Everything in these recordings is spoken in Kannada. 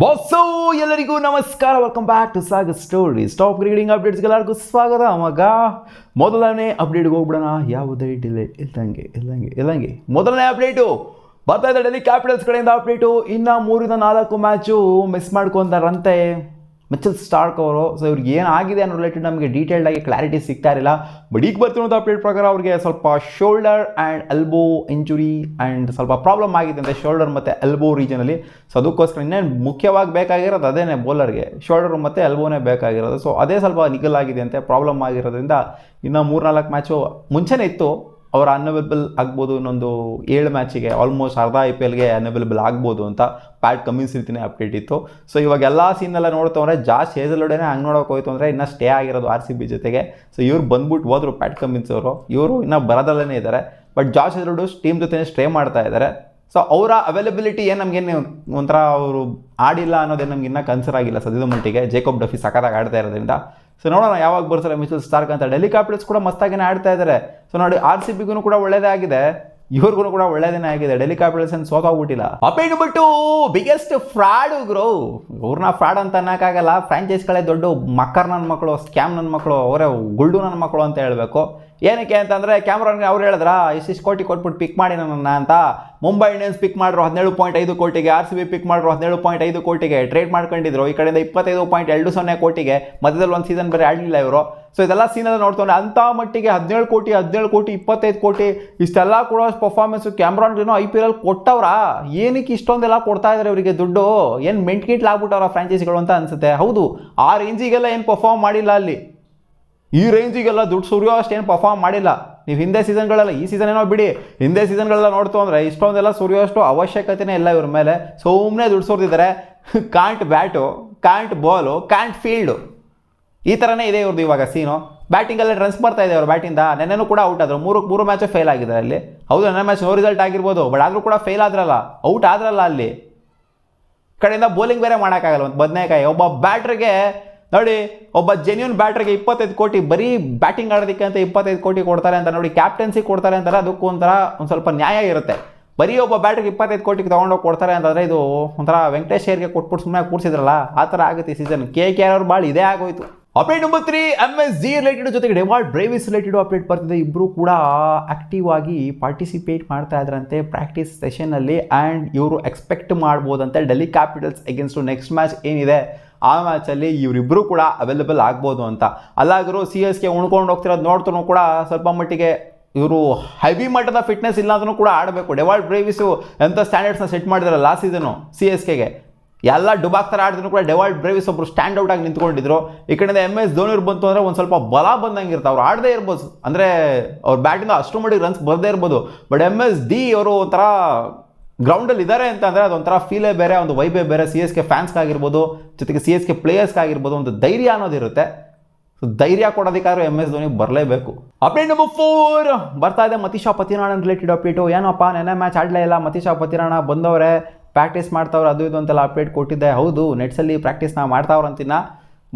ಬಾಸು ಎಲ್ಲರಿಗೂ ನಮಸ್ಕಾರ, welcome back to Sagar stories. Top cricketing ಅಪ್ಡೇಟ್ಸ್ಗೆಲ್ಲರಿಗೂ ಸ್ವಾಗತ. ಮಗ ಮೊದಲನೇ ಅಪ್ಡೇಟ್ಗೆ ಹೋಗ್ಬಿಡೋಣ. ಯಾವುದೇ ಡಿಲೇ ಇಲ್ಲಂಗೆ ಮೊದಲನೇ ಅಪ್ಡೇಟು ಬರ್ತಾ ಇದೆ. ಡೆಲ್ಲಿ ಕ್ಯಾಪಿಟಲ್ಸ್ ಕಡೆಯಿಂದ ಅಪ್ಡೇಟು. ಇನ್ನು 3-4 ಮ್ಯಾಚು ಮಿಸ್ ಮಾಡ್ಕೊಂತಾರಂತೆ ಮಿಚೆಲ್ ಸ್ಟಾರ್ಕ್ ಅವರು. ಸೊ ಇವ್ರಿಗೆ ಏನಾಗಿದೆ ಅನ್ನೋ ರಿಲೇಟೆಡ್ ನಮಗೆ ಡೀಟೇಲ್ಡ್ ಆಗಿ ಕ್ಲಾರಿಟಿ ಸಿಗ್ತಾ ಇರಲಿಲ್ಲ. ಬಟ್ ಈಗ ಬರ್ತಿರೋಂಥ ಅಪ್ಡೇಟ್ ಪ್ರಕಾರ ಅವ್ರಿಗೆ ಸ್ವಲ್ಪ shoulder and elbow injury and ಸ್ವಲ್ಪ ಪ್ರಾಬ್ಲಮ್ ಆಗಿದೆ ಅಂತೆ ಶೋಲ್ಡರ್ ಮತ್ತು ಎಲ್ಬೋ ರೀಜನಲ್ಲಿ. ಸೊ ಅದಕ್ಕೋಸ್ಕರ ಇನ್ನೇನು ಮುಖ್ಯವಾಗಿ ಬೇಕಾಗಿರೋದು ಅದೇನೇ ಬೌಲರ್ಗೆ, ಶೋಲ್ಡರ್ ಮತ್ತು ಎಲ್ಬೋನೇ ಬೇಕಾಗಿರೋದು. ಸೊ ಅದೇ ಸ್ವಲ್ಪ ನಿಗಲ್ ಆಗಿದೆ ಅಂತೆ, ಪ್ರಾಬ್ಲಮ್ ಆಗಿರೋದ್ರಿಂದ ಇನ್ನು 3-4 ಮ್ಯಾಚು ಮುಂಚೆನೇ ಇತ್ತು ಅವರ ಅನ್ಅವೈಲಬಲ್ ಆಗ್ಬೋದು. ಇನ್ನೊಂದು 7 ಮ್ಯಾಚಿಗೆ ಆಲ್ಮೋಸ್ಟ್ ಅರ್ಧ IPLಗೆ ಅನ್ಅವೈಲಬಲ್ ಆಗ್ಬೋದು ಅಂತ ಪ್ಯಾಟ್ ಕಮಿನ್ಸ್ ರೀತಿಯೇ ಅಪ್ಡೇಟ್ ಇತ್ತು. ಸೊ ಇವಾಗ ಎಲ್ಲ ಸೀನೆಲ್ಲ ನೋಡ್ತವ್ರೆ ಜಾಸ್ ಹೇಸಲ್ವುಡ್ನೇ ಹಂಗೆ ನೋಡೋಕೆ ಹೋಯ್ತು ಅಂದರೆ ಇನ್ನೂ ಸ್ಟೇ ಆಗಿರೋದು RCB ಜೊತೆಗೆ. ಸೊ ಇವ್ರು ಬಂದ್ಬಿಟ್ಟು ಹೋದ್ರು ಪ್ಯಾಟ್ ಕಮಿನ್ಸ್ ಅವರು. ಇವರು ಇನ್ನೂ ಬರೋದಲ್ಲೇ ಇದ್ದಾರೆ. ಬಟ್ ಜಾಸ್ ಹೇಸಲ್ವುಡ್ ಟೀಮ್ ಜೊತೆ ಸ್ಟೇ ಮಾಡ್ತಾ ಇದ್ದಾರೆ. ಸೊ ಅವರ ಅವೈಲಬಿಲಿಟಿ ಏನು ನಮಗೇನು ಒಂಥರ ಅವರು ಆಡಿಲ್ಲ ಅನ್ನೋದೇನು ನಮ್ಗೆ ಇನ್ನೂ ಕನ್ಸರ್ ಆಗಿಲ್ಲ ಸದ್ಯದ ಮಟ್ಟಿಗೆ. ಜೇಕಬ್ ಡಫಿ ಸಖತ್ತಾಗಿ ಆಡ್ತಾ ಇರೋದ್ರಿಂದ. ಸೊ ನೋಡೋಣ ಯಾವಾಗ ಬರ್ತಾರೆ ಮಿಚೆಲ್ ಸ್ಟಾರ್ಕ್ ಅಂತ. ಡೆಲ್ಲಿ ಕ್ಯಾಪಿಟಲ್ಸ್ ಕೂಡ ಮಸ್ತಾಗಿನೇ ಆಡ್ತಾ ಇದ್ದಾರೆ. ಸೊ ನೋಡಿ RCBಗೂ ಕೂಡ ಒಳ್ಳೇದೇ ಆಗಿದೆ, ಇವ್ರಿಗೂ ಕೂಡ ಒಳ್ಳೇದೇನೇ ಆಗಿದೆ. ಡೆಲ್ಲಿ ಕ್ಯಾಪಿಟಲ್ಸ್ ಏನು ಸೋತೋಗ್ಬಿಟ್ಟಿಲ್ಲ. ಅಪೇಟ್ ಬಿಟ್ಟು ಬಿಗ್ಗೆಸ್ಟ್ ಫ್ರಾಡ್ ಗ್ರೋ. ಅವ್ರನ್ನ ಫ್ರಾಡ್ ಅಂತ ಅನ್ನೋಕ್ಕಾಗಲ್ಲ. ಫ್ರಾಂಚೈಸ್ಗಳೇ ದೊಡ್ಡ ಮಕ್ಕರ್ ನನ್ನ ಮಕ್ಕಳು, ಸ್ಕ್ಯಾಮ್ ನನ್ನ ಮಕ್ಕಳು, ಅವರೇ ಗುಲ್ಡು ನನ್ನ ಮಕ್ಕಳು ಅಂತ ಹೇಳಬೇಕು. ಏನಕ್ಕೆ ಅಂತಂದರೆ ಕ್ಯಾಮ್ರಾನ್ಗೆ ಅವ್ರು ಹೇಳಿದ್ರ ಇಷ್ಟಿಷ್ಟು ಕೋಟಿ ಕೊಟ್ಬಿಟ್ಟು ಪಿಕ್ ಮಾಡಿ ನನ್ನ ಅಂತ. ಮುಂಬೈ ಇಂಡಿಯನ್ಸ್ ಪಿಕ್ ಮಾಡಿದ್ರು 17.5 ಕೋಟಿಗೆ, RCB ಪಿಕ್ ಮಾಡಿದ್ರು 17.5 ಕೋಟಿಗೆ ಟ್ರೇಡ್ ಮಾಡ್ಕೊಂಡಿದ್ರು. ಈ ಕಡೆಯಿಂದ 25.20 ಕೋಟಿಗೆ. ಮಧ್ಯದಲ್ಲಿ ಒಂದು ಸೀಸನ್ ಬೇರೆ ಆಡಲಿಲ್ಲ ಇವರು. ಸೊ ಇದೆಲ್ಲ ಸೀನೆಲ್ಲ ನೋಡ್ತವ್ರೆ. ಅಂಥ ಮಟ್ಟಿಗೆ 17 ಕೋಟಿ 25 ಕೋಟಿ ಇಷ್ಟೆಲ್ಲ ಕೊಡೋ ಪರ್ಫಾರ್ಮೆನ್ಸು ಕ್ಯಾಮ್ರಾನ್ಗೇನೋ IPL ಕೊಟ್ಟವ್ರ. ಏನಕ್ಕೆ ಇಷ್ಟೊಂದೆಲ್ಲ ಕೊಡ್ತಾ ಇದ್ದಾರೆ ಇವರಿಗೆ ದುಡ್ಡು? ಏನು ಮೆಂಟ್ಗಿಟ್ಲಾಗ್ಬಿಟ್ಟವ್ರ ಫ್ರಾಂಚೈಸಿಗಳು ಅಂತ ಅನಿಸುತ್ತೆ. ಹೌದು, ಆ ರೇಂಜಿಗೆಲ್ಲ ಏನು ಪರ್ಫಾರ್ಮ್ ಮಾಡಿಲ್ಲ ಅಲ್ಲಿ. ಈ ರೇಂಜಿಗೆಲ್ಲ ದುಡ್ಡು ಸುರಿಯೋ ಅಷ್ಟೇನು ಪರ್ಫಾರ್ಮ್ ಮಾಡಿಲ್ಲ. ನೀವು ಹಿಂದೆ ಸೀಸನ್ಗಳೆಲ್ಲ, ಈ ಸೀಸನ್ ಏನೋ ಬಿಡಿ, ಹಿಂದೆ ಸೀಸನ್ಗಳೆಲ್ಲ ನೋಡ್ತು ಅಂದರೆ ಇಷ್ಟೊಂದೆಲ್ಲ ಸುರಿಯೋಷ್ಟು ಅವಶ್ಯಕತೆನೇ ಇಲ್ಲ ಇವ್ರ ಮೇಲೆ. ಸುಮ್ಮನೆ ದುಡ್ಡು ಸುರಿದಿದ್ದಾರೆ. Can't bat, can't ball, can't field, ಈ ಥರನೇ ಇದೆ ಇವ್ರದ್ದು ಇವಾಗ ಸೀನು. ಬ್ಯಾಟಿಂಗಲ್ಲೇ ರನ್ಸ್ ಬರ್ತಾ ಇದೆ ಅವ್ರ ಬ್ಯಾಟಿಂದ. ನೆನ್ನೆನೂ ಕೂಡ ಔಟ್ ಆದರು. 3 ಮ್ಯಾಚು ಫೇಲ್ ಆಗಿದ್ದಾರೆ ಅಲ್ಲಿ. ಹೌದು, ನೆನ್ನೆ ಮ್ಯಾಚ್ ನೋ ರಿಸಲ್ಟ್ ಆಗಿರ್ಬೋದು, ಬಟ್ ಆದರೂ ಕೂಡ ಫೇಲ್ ಆದ್ರಲ್ಲ, ಔಟ್ ಆದ್ರಲ್ಲ ಅಲ್ಲಿ. ಕಡೆಯಿಂದ ಬೌಲಿಂಗ್ ಬೇರೆ ಮಾಡೋಕ್ಕಾಗಲ್ಲ. ಒಂದು ಬದನೇಕಾಯಿ ಒಬ್ಬ ಬ್ಯಾಟ್ರಿಗೆ ನೋಡಿ, ಒಬ್ಬ ಜೆನ್ಯೂನ್ ಬ್ಯಾಟ್ರಿಗೆ 25 ಕೋಟಿ ಬರೀ ಬ್ಯಾಟಿಂಗ್ ಆಡೋದಕ್ಕೆ ಅಂತ 25 ಕೋಟಿ ಕೊಡ್ತಾರೆ ಅಂತ ನೋಡಿ. ಕ್ಯಾಪ್ಟನ್ಸಿ ಕೊಡ್ತಾರೆ ಅಂತಾರೆ, ಅದಕ್ಕೂ ಒಂಥರ ಒಂದು ಸ್ವಲ್ಪ ನ್ಯಾಯ ಇರುತ್ತೆ. ಬರೀ ಒಬ್ಬ ಬ್ಯಾಟ್ರಿಗೆ 25 ಕೋಟಿಗೆ ತೊಗೊಂಡೋಗಿ ಕೊಡ್ತಾರೆ ಅಂತಂದರೆ ಇದು ಒಂಥರ ವೆಂಕಟೇಶ್ ಹೇರ್ಗೆ ಕೊಟ್ಬಿಟ್ಟು ಸುಮ್ಮನೆ ಕೂರಿಸಿದ್ರಲ್ಲ, ಆ ಥರ ಆಗುತ್ತೆ ಈ ಸೀಸನ್. KKR ಅವ್ರು ಭಾಳ ಇದೇ ಆಗೋಯ್ತು. ಅಪ್ಡೇಟ್ ನಂಬರ್ 3 MSG ರಿಲೇಟೆಡ್ ಜೊತೆಗೆ ಡೆವಾಲ್ಡ್ ಬ್ರೇವಿಸ್ ರಿಲೇಟೆಡ್ ಅಪ್ಡೇಟ್ ಬರ್ತಿದೆ. ಇಬ್ಬರು ಕೂಡ ಆ್ಯಕ್ಟಿವ್ ಆಗಿ ಪಾರ್ಟಿಸಿಪೇಟ್ ಮಾಡ್ತಾ ಇದ್ರಂತೆ ಪ್ರಾಕ್ಟೀಸ್ ಸೆಷನಲ್ಲಿ. ಆ್ಯಂಡ್ ಇವರು ಎಕ್ಸ್ಪೆಕ್ಟ್ ಮಾಡ್ಬೋದಂತೆ Delhi Capitals against next match ಏನಿದೆ ಆ ಮ್ಯಾಚಲ್ಲಿ ಇವರಿಬ್ಬರು ಕೂಡ ಅವೈಲೇಬಲ್ ಆಗ್ಬೋದು ಅಂತ. ಅಲ್ಲಾದರೂ CSK ಉಣ್ಕೊಂಡು ಹೋಗ್ತಿರೋದು ನೋಡ್ತೂ ಕೂಡ ಸ್ವಲ್ಪ ಮಟ್ಟಿಗೆ ಇವರು ಹೆವಿ ಮಟ್ಟದ ಫಿಟ್ನೆಸ್ ಇಲ್ಲಾಂದ್ರೂ ಕೂಡ ಆಡಬೇಕು. ಡೆವಾಲ್ಡ್ ಬ್ರೇವಿಸು ಎಂಥ ಸ್ಟ್ಯಾಂಡರ್ಡ್ಸ್ನ ಸೆಟ್ ಮಾಡಿದಾರೆ ಲಾಸ್ಟ್ ಸೀಸನು CSKಗೆ. ಎಲ್ಲ ಡುಬಾಕ್ ಥರ ಆಡಿದ್ರು ಕೂಡ ಡೆವಾಲ್ಡ್ ಬ್ರೇವಿಸ್ ಒಬ್ಬರು ಸ್ಟ್ಯಾಂಡ್ ಔಟ್ ಆಗಿ ನಿಂತ್ಕೊಂಡಿದ್ರು. ಈ ಕಡೆಯಿಂದ MS ಧೋನಿಯವ್ರು ಬಂತು ಅಂದರೆ ಒಂದು ಸ್ವಲ್ಪ ಬಲ ಬಂದಂಗೆ ಇರ್ತಾರೆ. ಅವ್ರು ಆಡದೇ ಇರ್ಬೋದು, ಅಂದರೆ ಅವ್ರ ಬ್ಯಾಟಿಂದ ಅಷ್ಟು ಮಟ್ಟಿಗೆ ರನ್ಸ್ ಬರದೇ ಇರ್ಬೋದು. ಬಟ್ MSD ಅವರು ಒಂಥರ ಗ್ರೌಂಡಲ್ಲಿ ಇದ್ದಾರೆ ಅಂತ ಅಂದರೆ ಅದೊಂಥರ ಫೀಲೇ ಬೇರೆ, ಒಂದು ವೈಬೇ ಬೇರೆ. CSK ಫ್ಯಾನ್ಸ್ಗಾಗಿರ್ಬೋದು, ಜೊತೆಗೆ CSK ಪ್ಲೇಯರ್ಸ್ಗಾಗಿರ್ಬೋದು, ಒಂದು ಧೈರ್ಯ ಅನ್ನೋದಿರುತ್ತೆ. ಧೈರ್ಯ ಕೊಡೋದಕ್ಕಾದ್ರೂ MS ಧೋನಿ ಬರಲೇಬೇಕು. ಅಪ್ಡೇಟ್ ನಂಬರ್ 4 ಬರ್ತಾ ಇದೆ. ಮತೀಶಾ ಪತಿರಾಣನ್ ರಿಲೇಟೆಡ್ ಅಪ್ಡೇಟು. ಏನಪ್ಪ ನೆನ್ನೆ ಮ್ಯಾಚ್ ಆಡಲೇ ಇಲ್ಲ, ಮತೀಶಾ ಪತಿರಾಣ ಬಂದವರೆ, ಪ್ರಾಕ್ಟೀಸ್ ಮಾಡ್ತಾವ್ರೆ, ಅದು ಇದು ಅಂತೆಲ್ಲ ಅಪ್ಡೇಟ್ ಕೊಟ್ಟಿದ್ದೆ. ಹೌದು, ನೆಟ್ಸಲ್ಲಿ ಪ್ರಾಕ್ಟೀಸ್ನ ಮಾಡ್ತಾವ್ರಂತಿನ್ನ.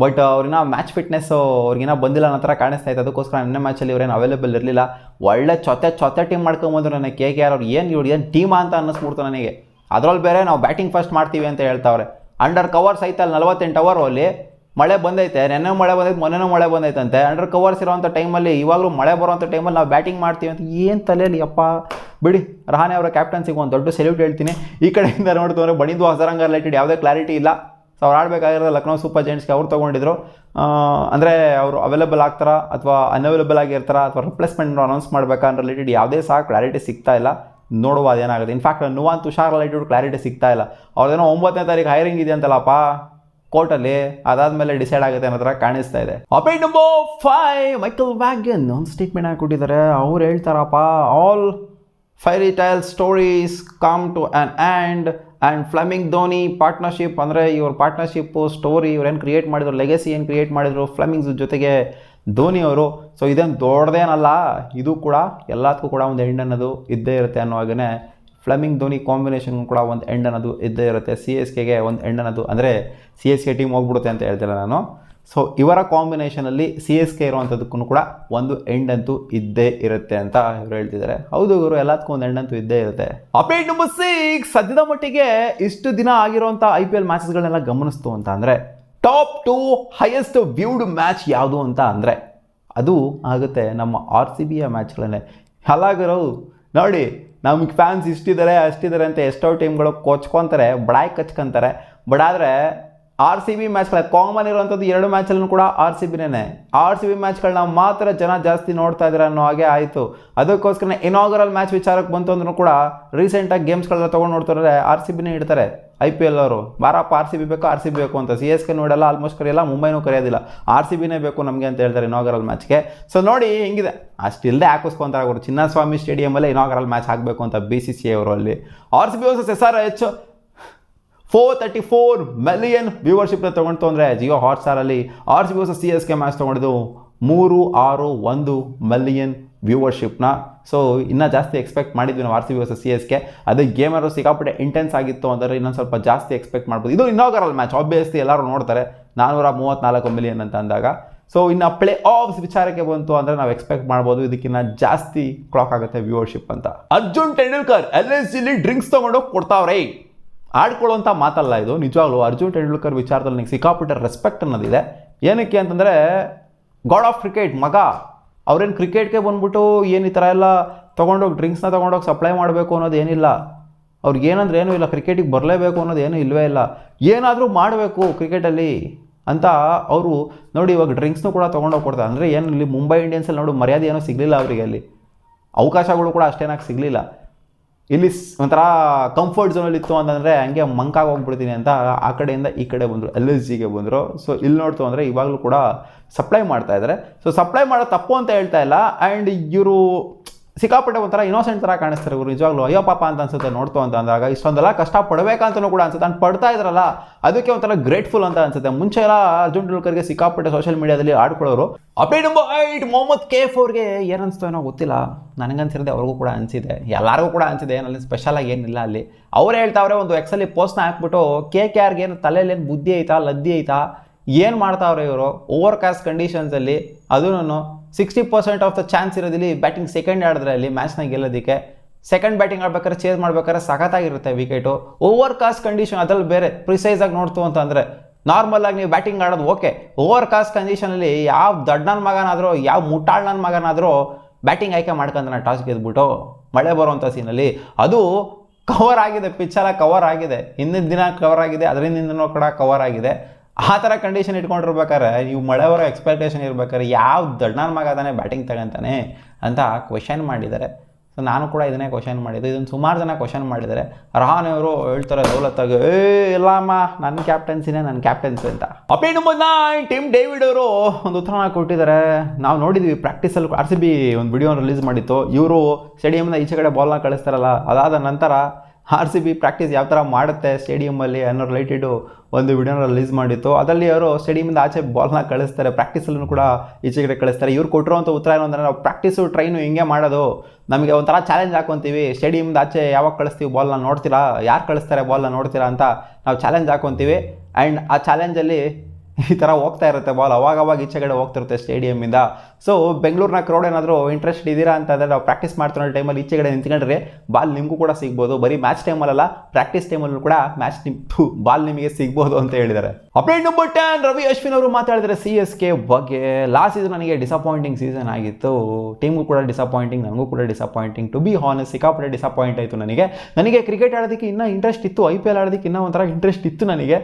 ಬಟ್ ಅವ್ರಿನ ಮ್ಯಾಚ್ ಫಿಟ್ನೆಸ್ಸು ಅವ್ರಿಗಿನ್ನ ಬಂದಿಲ್ಲ ಅನ್ನೋ ಥರ ಕಾಣಿಸ್ತಾ ಇತ್ತು. ಅದಕ್ಕೋಸ್ಕರ ನೆನ್ನೆ ಮ್ಯಾಚಲ್ಲಿ ಅವ್ರೇನು ಅವೈಲೇಬಲ್ ಇರಲಿಲ್ಲ. ಒಳ್ಳೆ ಚೊತೆ ಟೀಮ್ ಮಾಡ್ಕೊಂಬಂದ್ರು ನನಗೆ KKR ಅವ್ರು. ಏನು ಟೀಮಾ ಅಂತ ಅನ್ನಿಸ್ಬಿಡ್ತು ನನಗೆ. ಅದರಲ್ಲಿ ಬೇರೆ ನಾವು ಬ್ಯಾಟಿಂಗ್ ಫಸ್ಟ್ ಮಾಡ್ತೀವಿ ಅಂತ ಹೇಳ್ತಾವ್ರೆ. ಅಂಡರ್ ಕವರ್ಸ್ ಐತಲ್ಲಿ 48 ಅವರ್ ಅಲ್ಲಿ ಮಳೆ ಬಂದೈತೆ. ನೆನ್ನೆ ಮಳೆ ಬಂದೈತೆ, ಮೊನ್ನೆನೂ ಮಳೆ ಬಂದೈತಂತೆ. ಅಂಡರ್ ಕವರ್ಸ್ ಇರೋವಂಥ ಟೈಮಲ್ಲಿ, ಇವಾಗಲೂ ಮಳೆ ಬರೋವಂಥ ಟೈಮಲ್ಲಿ ನಾವು ಬ್ಯಾಟಿಂಗ್ ಮಾಡ್ತೀವಿ ಅಂತ ಏನು ತಲೆಯಲ್ಲಿ ಅಪ್ಪ ಬಿಡಿ. ರಹಾನೆ ಅವರ ಕ್ಯಾಪ್ಟನ್ಸಿಗೆ ಒಂದು ದೊಡ್ಡ ಸೆಲ್ಯೂಟ್ ಹೇಳ್ತೀನಿ. ಈ ಕಡೆಯಿಂದ ನೋಡ್ತವ್ರೆ ಬಣಿಂದು ಹಜರಂಗ ರಿಲೇಟೆಡ್ ಯಾವುದೇ ಕ್ಲಾರಿಟಿ ಇಲ್ಲ. ಸೊ ಅವ್ರು ಆಡಬೇಕಾಗಿರೋದು ಲಕ್ನೋ ಸೂಪರ್ ಜೈಂಟ್ಸ್ಗೆ ಅವ್ರು ತೊಗೊಂಡಿದ್ರು. ಅಂದರೆ ಅವರು ಅವೈಲೇಬಲ್ ಆಗ್ತಾರಾ ಅಥವಾ ಅನ್ಅವೈಲೇಬಲ್ ಆಗಿರ್ತಾರಾ ಅಥವಾ ರಿಪ್ಲೇಸ್ಮೆಂಟ್ ಅನೌನ್ಸ್ ಮಾಡಬೇಕಾ ಅನ್ನೋ ರಿಲೇಟೆಡ್ ಯಾವುದೇ ಸಹ ಕ್ಲಾರಿಟಿ ಸಿಗ್ತಾ ಇಲ್ಲ. ನೋಡುವ ಅದೇನಾಗುತ್ತೆ. In fact Nuvan Tushar related clarity ಸಿಗ್ತಾ ಇಲ್ಲ. ಅವ್ರದೇನೋ 9ನೇ ತಾರೀಕು ಹೈರಿಂಗ್ ಇದೆ ಅಂತಲ್ಲಪ್ಪ ಕೋರ್ಟಲ್ಲಿ, ಅದಾದಮೇಲೆ ಡಿಸೈಡ್ ಆಗುತ್ತೆ ಅನ್ನೋ ಥರ ಕಾಣಿಸ್ತಾ ಇದೆ. ಅಪ್ಡೇಟ್ ನಂಬರ್ 5 ಮೈಕಲ್ ವ್ಯಾಗನ್ ಒಂದು ಸ್ಟೇಟ್ಮೆಂಟ್ ಹಾಕಿಕೊಟ್ಟಿದ್ದಾರೆ. ಅವ್ರು ಹೇಳ್ತಾರಪ್ಪ, all fairy tale stories come to an end and Fleming Dhoni partnership, ಅಂದರೆ ಇವ್ರ ಪಾರ್ಟ್ನರ್ಶಿಪ್ಪು ಸ್ಟೋರಿ ಇವ್ರೇನು ಕ್ರಿಯೇಟ್ ಮಾಡಿದ್ರು, ಲೆಗೆಸಿ ಏನು ಕ್ರಿಯೇಟ್ ಮಾಡಿದ್ರು ಫ್ಲೆಮಿಂಗ್ಸ್ ಜೊತೆಗೆ ಧೋನಿ ಅವರು. ಸೊ ಇದೇನು ದೊಡ್ಡದೇನಲ್ಲ, ಇದು ಕೂಡ ಎಲ್ಲದಕ್ಕೂ ಕೂಡ ಒಂದು ಎಂಡ್ ಅನ್ನೋದು ಇದ್ದೇ ಇರುತ್ತೆ ಅನ್ನೋವಾಗೇ ಫ್ಲೆಮಿಂಗ್ ಧೋನಿ ಕಾಂಬಿನೇಷನ್ ಕೂಡ ಒಂದು ಎಂಡ್ ಅನ್ನೋದು ಇದ್ದೇ ಇರುತ್ತೆ. CSKಗೆ ಒಂದು ಎಂಡ್ ಅನ್ನೋದು, ಅಂದರೆ CSK ಟೀಮ್ ಹೋಗ್ಬಿಡುತ್ತೆ ಅಂತ ಹೇಳ್ತಿಲ್ಲ ನಾನು. ಸೊ ಇವರ ಕಾಂಬಿನೇಷನಲ್ಲಿ CSK ಇರುವಂಥದ್ದಕ್ಕೂ ಕೂಡ ಒಂದು ಎಂಡ್ ಅಂತೂ ಇದ್ದೇ ಇರುತ್ತೆ ಅಂತ ಇವರು ಹೇಳ್ತಿದ್ದಾರೆ. ಹೌದು ಇವರು ಎಲ್ಲದಕ್ಕೂ ಒಂದು ಎಂಡ್ ಅಂತೂ ಇದ್ದೇ ಇರುತ್ತೆ. ಅಪ್ಡೇಟ್ ನಂಬರ್ 6, ಸದ್ಯದ ಮಟ್ಟಿಗೆ ಇಷ್ಟು ದಿನ ಆಗಿರುವಂಥ IPL ಮ್ಯಾಚಸ್ಗಳನ್ನೆಲ್ಲ ಗಮನಿಸ್ತು ಅಂತ ಅಂದರೆ ಟಾಪ್ 2 ಹೈಯೆಸ್ಟ್ ವ್ಯೂಡ್ ಮ್ಯಾಚ್ ಯಾವುದು ಅಂತ ಅಂದರೆ ಅದು ಆಗುತ್ತೆ ನಮ್ಮ RCBಯ ಮ್ಯಾಚ್ಗಳನ್ನೇ. ಹಾಗಾಗಿರೋ ನೋಡಿ ನಮಗೆ ಫ್ಯಾನ್ಸ್ ಇಷ್ಟಿದ್ದಾರೆ ಅಷ್ಟಿದ್ದಾರೆ ಅಂತ ಎಷ್ಟೋ ಟೀಮ್ಗಳು ಕೊಚ್ಕೊತಾರೆ, ಬಡಾಯಿ ಕಚ್ಕೊಂತಾರೆ. ಬಟ್ ಆದರೆ RCB ಮ್ಯಾಚ್ಗಳ ಕಾಮನ್ ಇರುವಂಥದ್ದು 2 ಮ್ಯಾಚಲ್ಲೂ ಕೂಡ RCBನೇ. RCB ಮ್ಯಾಚ್ಗಳನ್ನ ಮಾತ್ರ ಜನ ಜಾಸ್ತಿ ನೋಡ್ತಾ ಇದ್ದಾರೆ ಅನ್ನೋ ಹಾಗೆ ಆಯಿತು. ಅದಕ್ಕೋಸ್ಕರ ಇನಾಗರಲ್ ಮ್ಯಾಚ್ ವಿಚಾರಕ್ಕೆ ಬಂತು ಅಂದ್ರೂ ಕೂಡ ರೀಸೆಂಟಾಗಿ ಗೇಮ್ಸ್ಗಳನ್ನ ತೊಗೊಂಡು ನೋಡ್ತಾರೆ RCBನೇ ಇಡ್ತಾರೆ. IPL ಅವರು ಬಾರಪ್ಪ RCB ಬೇಕು RCB ಬೇಕು ಅಂತ. CSK ನೋಡಲ್ಲ, ಆಲ್ಮೋಸ್ಟ್ ಕರೆಯಲ್ಲ, ಮುಂಬೈನೂ ಕರೆಯೋದಿಲ್ಲ, RCBನೇ ಬೇಕು ನಮಗೆ ಅಂತ ಹೇಳ್ತಾರೆ ಇನಾಗರಲ್ ಮ್ಯಾಚ್ಗೆ. ಸೊ ನೋಡಿ ಹಿಂಗಿದೆ, ಅಷ್ಟಿಲ್ಲದೆ ಹಾಕಿಸ್ಕೊಂತಾರೆ ಅವರು. ಚಿನ್ನಸ್ವಾಮಿ ಸ್ಟೇಡಿಯಮಲ್ಲೇ ಇನಾಗರಲ್ ಮ್ಯಾಚ್ ಆಗಬೇಕು ಅಂತ BCCI ಅವರು. ಅಲ್ಲಿ RCB ವರ್ಸಸ್ SRH 434 ಮಿಲಿಯನ್ ವ್ಯೂವರ್ಶಿಪ್ನ ತೊಗೊಂಡು ಅಂದರೆ ಜಿಯೋ ಹಾಟ್ಸ್ಟಾರಲ್ಲಿ RCB ವರ್ಸಸ್ CSK ಮ್ಯಾಚ್ ತೊಗೊಂಡಿದ್ದು 361 ಮಿಲಿಯನ್ ವ್ಯೂವರ್ಶಿಪ್ನ. ಸೊ ಇನ್ನೂ ಜಾಸ್ತಿ ಎಕ್ಸ್ಪೆಕ್ಟ್ ಮಾಡಿದ್ವಿ ನಾವು RCB ವರ್ಸಸ್ CSK. ಅದೇ ಗೇಮರು ಸಿಕ್ಕಾಪಟ್ಟೆ ಇಂಟೆನ್ಸ್ ಆಗಿತ್ತು ಅಂದರೆ ಇನ್ನೊಂದು ಸ್ವಲ್ಪ ಜಾಸ್ತಿ ಎಕ್ಸ್ಪೆಕ್ಟ್ ಮಾಡ್ಬೋದು. ಇದು ಇನಾಗರಲ್ ಮ್ಯಾಚ್, ಆಬ್ವಿಯಸ್ಲಿ ಎಲ್ಲರೂ ನೋಡ್ತಾರೆ. 434 ಮಿಲಿಯನ್ ಅಂತ ಅಂದಾಗ ಸೊ ಇನ್ನು ಪ್ಲೇ ಆಫ್ಸ್ ವಿಚಾರಕ್ಕೆ ಬಂತು ಅಂದರೆ ನಾವು ಎಕ್ಸ್ಪೆಕ್ಟ್ ಮಾಡ್ಬೋದು ಇದಕ್ಕಿಂತ ಜಾಸ್ತಿ ಕ್ಲಾಕ್ ಆಗುತ್ತೆ ವ್ಯೂವರ್ಶಿಪ್ ಅಂತ. ಅರ್ಜುನ್ ಟೆಂಡೂಲ್ಕರ್ LSGಲಿ ಡ್ರಿಂಕ್ಸ್ ತೊಗೊಂಡೋಗಿ ಕೊಡ್ತಾವ್ರೆ. ಆಡ್ಕೊಳ್ಳುವಂಥ ಮಾತಲ್ಲ ಇದು, ನಿಜವಾಗ್ಲೂ ಅರ್ಜುನ್ ಟೆಂಡೂಲ್ಕರ್ ವಿಚಾರದಲ್ಲಿ ನನಗೆ ಸಿಕ್ಕಾಪಟ್ಟೆ ರೆಸ್ಪೆಕ್ಟ್ ಅನ್ನೋದಿದೆ. ಏನಕ್ಕೆ ಅಂತಂದರೆ ಗಾಡ್ ಆಫ್ ಕ್ರಿಕೆಟ್ ಮಗ. ಅವ್ರೇನು ಕ್ರಿಕೆಟ್ಗೆ ಬಂದ್ಬಿಟ್ಟು ಏನು ಈ ಥರ ಎಲ್ಲ ತೊಗೊಂಡೋಗಿ ಡ್ರಿಂಕ್ಸ್ನ ತೊಗೊಂಡೋಗಿ ಸಪ್ಲೈ ಮಾಡಬೇಕು ಅನ್ನೋದು ಏನಿಲ್ಲ. ಅವ್ರಿಗೆ ಏನಂದ್ರೆ ಏನೂ ಇಲ್ಲ, ಕ್ರಿಕೆಟಿಗೆ ಬರಲೇಬೇಕು ಅನ್ನೋದು ಏನೂ ಇಲ್ಲವೇ ಇಲ್ಲ. ಏನಾದರೂ ಮಾಡಬೇಕು ಕ್ರಿಕೆಟಲ್ಲಿ ಅಂತ ಅವರು ನೋಡಿ ಇವಾಗ ಡ್ರಿಂಕ್ಸ್ನೂ ಕೂಡ ತೊಗೊಂಡೋಗಿ ಕೊಡ್ತಾರೆ. ಅಂದರೆ ಏನು ಇಲ್ಲಿ ಮುಂಬೈ ಇಂಡಿಯನ್ಸಲ್ಲಿ ನೋಡು ಮರ್ಯಾದೆ ಏನೋ ಸಿಗಲಿಲ್ಲ ಅವರಿಗೆ, ಅಲ್ಲಿ ಅವಕಾಶಗಳು ಕೂಡ ಅಷ್ಟೇನಾಗಿ ಸಿಗಲಿಲ್ಲ. ಇಲ್ಲಿ ಒಂಥರ ಕಂಫರ್ಟ್ ಝೋನಲ್ಲಿ ಇತ್ತು ಅಂತಂದರೆ ಹಂಗೆ ಮಂಕಾಗಿ ಹೋಗ್ಬಿಡ್ತೀನಿ ಅಂತ ಆ ಕಡೆಯಿಂದ ಈ ಕಡೆ ಬಂದರು, LSGಗೆ ಬಂದರು. ಸೊ ಇಲ್ಲಿ ನೋಡ್ತು ಅಂದರೆ ಇವಾಗಲೂ ಕೂಡ ಸಪ್ಲೈ ಮಾಡ್ತಾ ಇದ್ದಾರೆ. ಸೊ ಸಪ್ಲೈ ಮಾಡೋದು ತಪ್ಪು ಅಂತ ಹೇಳ್ತಾ ಇಲ್ಲ. ಆ್ಯಂಡ್ ಇವರು ಸಿಕ್ಕಾಪಟ್ಟೆ ಒಂಥರ ಇನೋಸೆಂಟ್ ಥರ ಕಾಣಿಸ್ತಾರೆ ಇವರು. ನಿಜವಾಗ್ಲೂ ಅಯ್ಯೋ ಪಾಪ ಅಂತ ಅನ್ಸುತ್ತೆ ನೋಡ್ತು ಅಂತ ಅಂದಾಗ. ಇಷ್ಟೊಂದೆಲ್ಲ ಕಷ್ಟ ಪಡಬೇಕಂತಲೂ ಕೂಡ ಅನ್ಸುತ್ತೆ. ನಾನು ಪಡ್ತಾ ಇದ್ರಲ್ಲ ಅದಕ್ಕೆ ಒಂಥರ ಗ್ರೇಟ್ಫುಲ್ ಅಂತ ಅನ್ಸುತ್ತೆ. ಮುಂಚೆ ಎಲ್ಲ ಅರ್ಜುನ್ ಟೆಂಡೂಲ್ಕರ್ಗೆ ಸಿಕ್ಕಾಪಟ್ಟೆ ಸೋಷಿಯಲ್ ಮೀಡಿಯಾದಲ್ಲಿ ಆಡ್ಕೊಳ್ಳೋರು. ಅಪ್ಡೇಟ್ ನಂಬರ್ 8, ಮೊಹಮ್ಮದ್ KF ಅವ್ರಿಗೆ ಏನು ಅನಿಸ್ತೋ ಏನೋ ಗೊತ್ತಿಲ್ಲ, ನನಗನ್ಸಿರೋದೆ ಅವ್ರಿಗೂ ಕೂಡ ಅನಿಸಿದೆ, ಎಲ್ಲರಿಗೂ ಕೂಡ ಅನಿಸಿದೆ. ಏನಲ್ಲಿ ಸ್ಪೆಷಲಾಗಿ ಏನಿಲ್ಲ ಅಲ್ಲಿ. ಅವರೇ ಹೇಳ್ತಾವ್ರೆ ಒಂದು ಎಕ್ಸಲ್ಲಿ ಪೋಸ್ಟ್ನ ಹಾಕ್ಬಿಟ್ಟು KKRಗೆ ಏನು ತಲೆಯಲ್ಲಿ ಏನು ಬುದ್ಧಿ ಐತಾ ಲದ್ದಿ ಐತಾ ಏನು ಮಾಡ್ತಾವ್ರೆ ಇವರು ಓವರ್ ಕಾಸ್ಟ್ ಕಂಡೀಷನ್ಸಲ್ಲಿ. ಅದೂ 60% ಆಫ್ ದ ಚಾನ್ಸ್ ಇರೋದಿಲ್ಲಿ ಬ್ಯಾಟಿಂಗ್ ಸೆಕೆಂಡ್ ಆಡಿದ್ರೆ ಅಲ್ಲಿ ಮ್ಯಾಚ್ನ ಗೆಲ್ಲೋದಕ್ಕೆ. ಸೆಕೆಂಡ್ ಬ್ಯಾಟಿಂಗ್ ಆಡ್ಬೇಕಾದ್ರೆ ಚೇಸ್ ಮಾಡ್ಬೇಕಾದ್ರೆ ಸಖತ್ತಾಗಿರುತ್ತೆ ವಿಕೆಟು. ಓವರ್ ಕಾಸ್ಟ್ ಕಂಡೀಷನ್ ಅದ್ರಲ್ಲಿ ಬೇರೆ ಪ್ರಿಸೈಸಾಗಿ ನೋಡ್ತು ಅಂತಂದರೆ ನಾರ್ಮಲಾಗಿ ನೀವು ಬ್ಯಾಟಿಂಗ್ ಆಡೋದು ಓಕೆ. ಓವರ್ ಕಾಸ್ಟ್ ಕಂಡೀಷನಲ್ಲಿ ಯಾವ ದೊಡ್ಡನ ಮಗನಾದರೂ ಯಾವ ಮುಟ್ಟಾಳನ ಮಗನಾದರೂ ಬ್ಯಾಟಿಂಗ್ ಆಯ್ಕೆ ಮಾಡ್ಕೊಂತಾನೆ ಟಾಸ್ ಗೆದ್ಬಿಟ್ಟು ಮಳೆ ಬರುವಂಥ ಸೀನಲ್ಲಿ. ಅದು ಕವರ್ ಆಗಿದೆ, ಪಿಚ್ಚೆಲ್ಲ ಕವರ್ ಆಗಿದೆ, ಹಿಂದಿನ ದಿನ ಕವರ್ ಆಗಿದೆ, ಅದರಿಂದ ದಿನ ಕೂಡ ಕವರ್ ಆಗಿದೆ. ಆ ಥರ ಕಂಡೀಷನ್ ಇಟ್ಕೊಂಡಿರ್ಬೇಕಾದ್ರೆ ನೀವು ಮಳೆ ಬರೋ ಎಕ್ಸ್ಪೆಕ್ಟೇಷನ್ ಇರ್ಬೇಕಾದ್ರೆ ಯಾವ ದೊಡ್ಡನ ಮಗ ತಾನೇ ಬ್ಯಾಟಿಂಗ್ ತಗೊಂತಾನೆ ಅಂತ ಕ್ವೆಶನ್ ಮಾಡಿದ್ದಾರೆ. ಸೊ ನಾನು ಕೂಡ ಇದನ್ನೇ ಕ್ವಶನ್ ಮಾಡಿದ್ದು. ಇದನ್ನು ಸುಮಾರು ಜನ ಕ್ವಶನ್ ಮಾಡಿದ್ದಾರೆ. ರಹಾನ್ ಅವರು ಹೇಳ್ತಾರೆ ದೌಲತ್ತಾಗ ಇಲ್ಲಮ್ಮ ನನ್ನ ಕ್ಯಾಪ್ಟನ್ಸಿನೇ ನನ್ನ ಕ್ಯಾಪ್ಟನ್ಸಿ ಅಂತ. ಅಪ್ಡೇಟ್ ನಂಬರ್ 9, ಟಿಮ್ ಡೇವಿಡ್ ಅವರು ಒಂದು ಉತ್ತರನ ಕೊಟ್ಟಿದ್ದಾರೆ. ನಾವು ನೋಡಿದ್ವಿ ಪ್ರಾಕ್ಟೀಸಲ್ಲಿ RCB ಒಂದು ವಿಡಿಯೋ ರಿಲೀಸ್ ಮಾಡಿತ್ತು. ಇವರು ಸ್ಟೇಡಿಯಮ್ನ ಈಚೆ ಕಡೆ ಬಾಲ್ನ ಕಳಿಸ್ತಾರಲ್ಲ, ಅದಾದ ನಂತರ RCB ಪ್ರಾಕ್ಟೀಸ್ ಯಾವ ಥರ ಮಾಡುತ್ತೆ ಸ್ಟೇಡಿಯಮಲ್ಲಿ ಅನ್ನೋ ರಿಲೇಟೆಡು ಒಂದು ವಿಡಿಯೋನ ರಿಲೀಸ್ ಮಾಡಿತ್ತು. ಅದರಲ್ಲಿ ಅವರು ಸ್ಟೇಡಿಯಮಿಂದ ಆಚೆ ಬಾಲ್ನ ಕಳಿಸ್ತಾರೆ, ಪ್ರಾಕ್ಟೀಸಲ್ಲೂ ಕೂಡ ಈಚೆ ಕಡೆ ಕಳಿಸ್ತಾರೆ. ಇವ್ರು ಕೊಟ್ಟಿರುವಂಥ ಉತ್ತರ ಏನು ಅಂದರೆ ನಾವು ಪ್ರಾಕ್ಟೀಸು ಟ್ರೈನು ಹಿಂಗೆ ಮಾಡೋದು, ನಮಗೆ ಒಂಥರ ಚಾಲೆಂಜ್ ಹಾಕೊತೀವಿ, ಸ್ಟೇಡಿಯಮ್ದ ಆಚೆ ಯಾವಾಗ ಕಳಿಸ್ತೀವಿ ಬಾಲ್ನ ನೋಡ್ತೀರಾ, ಯಾರು ಕಳಿಸ್ತಾರೆ ಬಾಲ್ನ ನೋಡ್ತೀರಾ ಅಂತ ನಾವು ಚಾಲೆಂಜ್ ಹಾಕೊತೀವಿ. ಆ್ಯಂಡ್ ಆ ಚಾಲೆಂಜಲ್ಲಿ ಈ ಥರ ಹೋಗ್ತಾ ಇರುತ್ತೆ ಬಾಲ್, ಅವಾಗವಾಗ ಈಚೆ ಕಡೆ ಹೋಗ್ತಿರುತ್ತೆ ಸ್ಟೇಡಿಯಮಿಂದ. ಸೊ ಬೆಂಗಳೂರಿನ ಕ್ರೌಡ್ ಏನಾದರೂ ಇಂಟ್ರೆಸ್ಟ್ ಇದ್ದೀರಾ ಅಂತಂದರೆ ನಾವು ಪ್ರಾಕ್ಟೀಸ್ ಮಾಡ್ತಿರೋ ಟೈಮಲ್ಲಿ ಈಚೆ ಕಡೆ ನಿಂತ್ಕೊಂಡ್ರೆ ಬಾಲ್ ನಿಮಗೂ ಕೂಡ ಸಿಗ್ಬೋದು. ಬರೀ ಮ್ಯಾಚ್ ಟೈಮಲ್ಲ, ಪ್ರಾಕ್ಟೀಸ್ ಟೈಮಲ್ಲೂ ಕೂಡ ಬಾಲ್ ನಿಮಗೆ ಸಿಗ್ಬೋದು ಅಂತ ಹೇಳಿದ್ದಾರೆ. ಅಪ್ಡೇಟ್ ನಂಬರ್ 10, ರವಿ ಅಶ್ವಿನ್ ಅವರು ಮಾತಾಡಿದರೆ CSK ಬಗ್ಗೆ. ಲಾಸ್ಟ್ ಸೀಸನ್ ನನಗೆ ಡಿಸಪಾಯಿಂಟಿಂಗ್ ಸೀಸನ್ ಆಗಿತ್ತು, ಟೀಮು ಕೂಡ ಡಿಸಪಾಯಿಂಟಿಂಗ್, ನನಗೂ ಕೂಡ ಡಿಸಪಾಯಿಂಟಿಂಗ್. ಟು ಬಿ ಹಾನೆಸ್ಟ್ ಸಿಕ್ಕಾಪಟ್ಟೆ ಡಿಸಪಾಯಿಂಟ್ ಆಯಿತು ನನಗೆ ಕ್ರಿಕೆಟ್ ಆಡೋದಕ್ಕೆ ಇನ್ನೂ ಇಂಟ್ರೆಸ್ಟ್ ಇತ್ತು, IPL ಆಡೋದಕ್ಕೆ ಇನ್ನೂ ಒಂಥರ ಇಂಟ್ರೆಸ್ಟ್ ಇತ್ತು ನನಗೆ.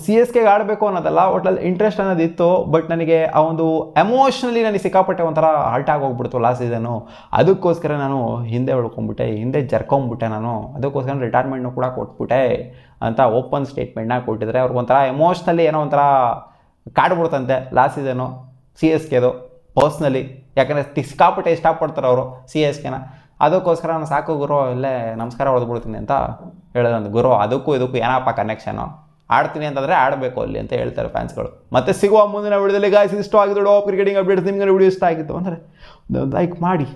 CSKಗೆ ಆಡಬೇಕು ಅನ್ನೋದಲ್ಲ, ಒಟ್ಟಲ್ಲಿ ಇಂಟ್ರೆಸ್ಟ್ ಅನ್ನೋದಿತ್ತು. ಬಟ್ ನನಗೆ ಆ ಒಂದು ಎಮೋಷ್ನಲಿ ನನಗೆ ಸಿಕ್ಕಾಪಟ್ಟೆ ಒಂಥರ ಹರ್ಟ್ ಆಗೋಗ್ಬಿಡ್ತು ಲಾಸ್ಟ್ ಸೀಸನು. ಅದಕ್ಕೋಸ್ಕರ ನಾನು ಹಿಂದೆ ಉಳ್ಕೊಂಡ್ಬಿಟ್ಟೆ, ಹಿಂದೆ ಜರ್ಕೊಂಬಿಟ್ಟೆ ನಾನು. ಅದಕ್ಕೋಸ್ಕರ ರಿಟೈರ್ಮೆಂಟ್ನು ಕೂಡ ಕೊಟ್ಬಿಟ್ಟೆ ಅಂತ ಓಪನ್ ಸ್ಟೇಟ್ಮೆಂಟ್ನ ಕೊಟ್ಟಿದ್ದಾರೆ. ಅವ್ರಿಗೊಂಥರ ಎಮೋಷ್ನಲಿ ಏನೋ ಒಂಥರ ಕಾಡ್ಬಿಡ್ತಂತೆ ಲಾಸ್ಟ್ ಸೀಸನು CSKದು ಪರ್ಸ್ನಲಿ. ಯಾಕಂದರೆ ಸಿಕ್ಕಾಪಟ್ಟೆ ಇಷ್ಟಪಡ್ತಾರೆ ಅವರು CSKನ. ಅದಕ್ಕೋಸ್ಕರ ನಾನು ಸಾಕು ಗುರು ಇಲ್ಲೇ ನಮಸ್ಕಾರ ಹೊಡೆದ್ಬಿಡ್ತೀನಿ ಅಂತ ಹೇಳೋದಂತ. ಗುರು ಅದಕ್ಕೂ ಇದಕ್ಕೂ ಏನಪ್ಪ ಕನೆಕ್ಷನು, ಆಡ್ತೀನಿ ಅಂತಂದರೆ ಆಡಬೇಕು ಅಲ್ಲಿ ಅಂತ ಹೇಳ್ತಾರೆ ಫ್ಯಾನ್ಸ್ಗಳು. ಮತ್ತೆ ಸಿಗುವ ಮುಂದಿನ ವಿಡಿಯೋದಲ್ಲಿ ಗಾಯ್ಸ್ ಇಷ್ಟ ಆಗಿದ್ದು ಕ್ರಿಕೆಟಿಂಗ್ ಅಪ್ಡೇಟ್ಸ್. ನಿಮಗೆ ವಿಡಿಯೋ ಇಷ್ಟ ಆಗಿತ್ತು ಅಂದರೆ ಲೈಕ್ ಮಾಡಿ.